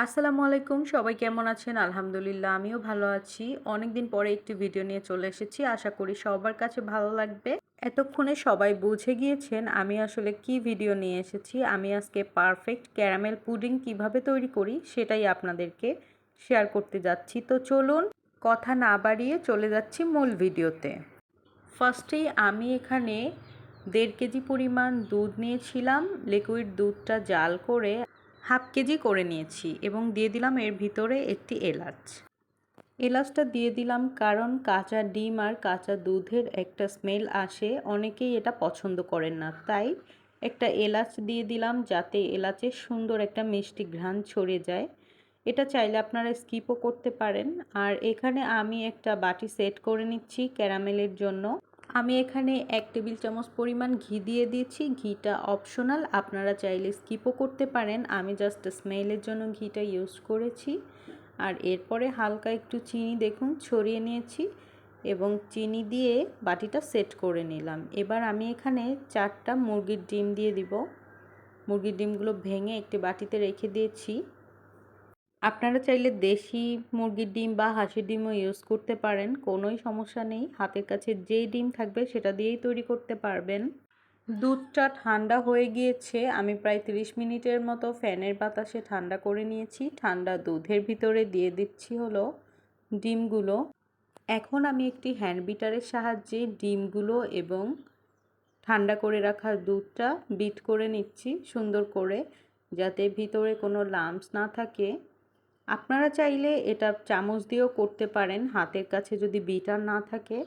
আসসালামু আলাইকুম, সবাই কেমন আছেন? আলহামদুলিল্লাহ আমিও ভালো আছি। অনেকদিন পরে একটি ভিডিও নিয়ে চলে এসেছি। আশা করি সবার কাছে ভালো লাগবে। এতক্ষণে সবাই বুঝে গিয়েছেন আমি আসলে কি ভিডিও নিয়ে এসেছি। আমি আজকে পারফেক্ট ক্যারামেল পুডিং কিভাবে তৈরি করি সেটাই আপনাদেরকে শেয়ার করতে যাচ্ছি। তো চলুন কথা না বাড়িয়ে চলে যাচ্ছি মূল ভিডিওতে। ফার্স্টেই আমি এখানে 1.5 কেজি পরিমাণ দুধ নিয়েছিলাম। লিকুইড দুধটা জাল করে হাফ কেজি করে নিয়েছি এবং দিয়ে দিলাম এর ভিতরে একটি এলাচ। এলাচটা দিয়ে দিলাম কারণ কাঁচা ডিম আর কাঁচা দুধের একটা স্মেল আসে, অনেকেই এটা পছন্দ করেন না, তাই একটা এলাচ দিয়ে দিলাম যাতে এলাচের সুন্দর একটা মিষ্টি ঘ্রাণ ছড়িয়ে যায়। এটা চাইলে আপনারা স্কিপও করতে পারেন। আর এখানে আমি একটা বাটি সেট করে নিচ্ছি ক্যারামেলের জন্য। আমি এখানে 1 টেবিল চামচ পরিমাণ ঘি দিয়ে দিয়েছি। ঘিটা অপশনাল, আপনারা চাইলে স্কিপও করতে পারেন। আমি জাস্ট স্মেলের জন্য ঘিটা ইউজ করেছি। আর এরপরে হালকা একটু চিনি দেখুন ছড়িয়ে নিয়েছি এবং চিনি দিয়ে বাটিটা সেট করে নিলাম। এবার আমি এখানে 4টা মুরগির ডিম দিয়ে দিব। মুরগির ডিমগুলো ভেঙে একটি বাটিতে রেখে দিয়েছি। আপনারা চাইলে দেশি মুরগির ডিম বা হাঁসের ডিমও ইউজ করতে পারেন, কোনোই সমস্যা নেই। হাতের কাছে যেই ডিম থাকবে সেটা দিয়েই তৈরি করতে পারবেন। দুধটা ঠান্ডা হয়ে গিয়েছে, আমি প্রায় 30 মিনিটের মতো ফ্যানের বাতাসে ঠান্ডা করে নিয়েছি। ঠান্ডা দুধের ভিতরে দিয়ে দিচ্ছি হলো ডিমগুলো। এখন আমি একটি হ্যান্ড বিটারের সাহায্যে ডিমগুলো এবং ঠান্ডা করে রাখা দুধটা বিট করে নিচ্ছি সুন্দর করে, যাতে ভিতরে কোনো লাম্পস না থাকে। আপনারা চাইলে এটা চামচ দিয়েও করতে পারেন, হাতের কাছে যদি বিটার না থাকে।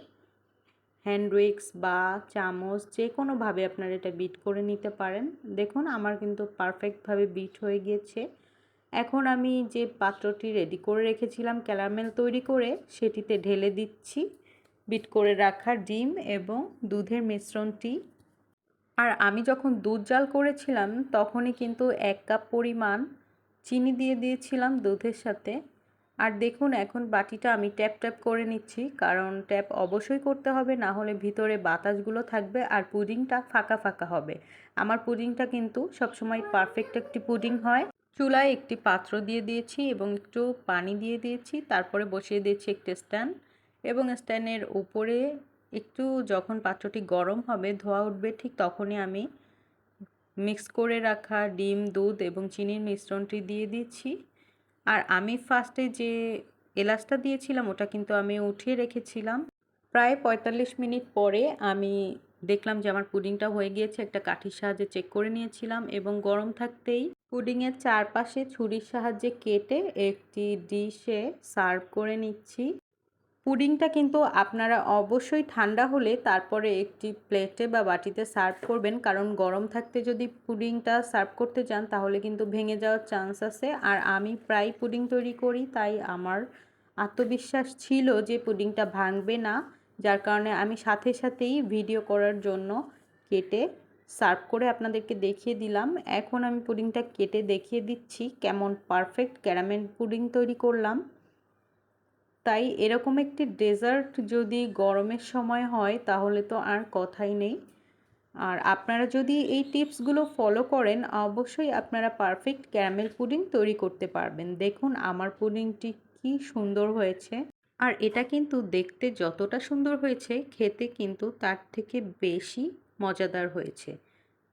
হ্যান্ড উইক্স বা চামচ যে কোনোভাবে আপনারা এটা বিট করে নিতে পারেন। দেখুন আমার কিন্তু পারফেক্টভাবে বিট হয়ে গিয়েছে। এখন আমি যে পাত্রটি রেডি করে রেখেছিলাম ক্যারামেল তৈরি করে, সেটিতে ঢেলে দিচ্ছি বিট করে রাখা ডিম এবং দুধের মিশ্রণটি। আর আমি যখন দুধ জাল করেছিলাম তখনই কিন্তু 1 কাপ পরিমাণ চিনি দিয়ে দিয়েছিলাম দুধের সাথে। আর দেখুন এখন বাটিটা আমি ট্যাপ ট্যাপ করে নিচ্ছি, কারণ ট্যাপ অবশ্যই করতে হবে, না হলে ভিতরে বাতাসগুলো থাকবে আর পুডিংটা ফাঁকা ফাঁকা হবে। আমার পুডিংটা কিন্তু সবসময় পারফেক্ট একটি পুডিং হয়। চুলায় একটি পাত্র দিয়ে দিয়েছি এবং একটু পানি দিয়ে দিয়েছি, তারপরে বসিয়ে দিয়েছি একটি স্ট্যান্ড এবং স্ট্যান্ডের উপরে একটু যখন পাত্রটি গরম হবে ধোঁয়া উঠবে, ঠিক তখনই আমি মিক্স করে রাখা ডিম দুধ এবং চিনির মিশ্রণটি দিয়ে দিচ্ছি। আর আমি ফার্স্টে যে এলাচটা দিয়েছিলাম ওটা কিন্তু আমি উঠিয়ে রেখেছিলাম। প্রায় 45 মিনিট পরে আমি দেখলাম যে আমার পুডিংটা হয়ে গিয়েছে। একটা কাঠির সাহায্যে চেক করে নিয়েছিলাম এবং গরম থাকতেই পুডিংয়ের চারপাশে ছুরির সাহায্যে কেটে একটি ডিশে সার্ভ করে নিচ্ছি। পুডিংটা কিন্তু আপনারা অবশ্যই ঠান্ডা হলে তারপরে একটি প্লেটে বা বাটিতে সার্ভ করবেন, কারণ গরম থাকতে যদি পুডিংটা সার্ভ করতে যান তাহলে কিন্তু ভেঙে যাওয়ার চান্স আছে। আর আমি প্রায় পুডিং তৈরি করি, তাই আমার আত্মবিশ্বাস ছিল যে পুডিংটা ভাঙবে না, যার কারণে আমি সাথে সাথেই ভিডিও করার জন্য কেটে সার্ভ করে আপনাদেরকে দেখিয়ে দিলাম। এখন আমি পুডিংটা কেটে দেখিয়ে দিচ্ছি কেমন পারফেক্ট ক্যারামেল পুডিং তৈরি করলাম। তাই এরকম একটি ডেজার্ট যদি গরমের সময় হয় তাহলে তো আর কথাই নেই। আর আপনারা যদি এই টিপসগুলো ফলো করেন অবশ্যই আপনারা পারফেক্ট ক্যারামেল পুডিং তৈরি করতে পারবেন। দেখুন আমার পুডিংটি কি সুন্দর হয়েছে। আর এটা কিন্তু দেখতে যতটা সুন্দর হয়েছে খেতে কিন্তু তার থেকে বেশি মজাদার হয়েছে।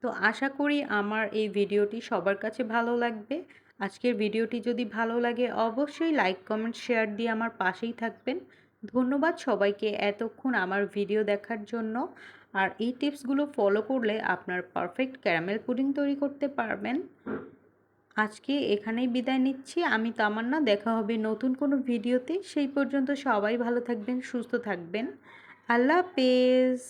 তো আশা করি আমার এই ভিডিওটি সবার কাছে ভালো লাগবে। আজকের ভিডিওটি যদি ভালো লাগে অবশ্যই লাইক কমেন্ট শেয়ার দিয়ে আমার পাশেই থাকবেন। ধন্যবাদ সবাইকে এতক্ষণ আমার ভিডিও দেখার জন্য। আর এই টিপসগুলো ফলো করলে আপনার পারফেক্ট ক্যারামেল পুডিং তৈরি করতে পারবেন। আজকে এখানেই বিদায় নিচ্ছি। আমি তামান্না, দেখা হবে নতুন কোনো ভিডিওতে। সেই পর্যন্ত সবাই ভালো থাকবেন, সুস্থ থাকবেন। আল্লাহ হাফেজ।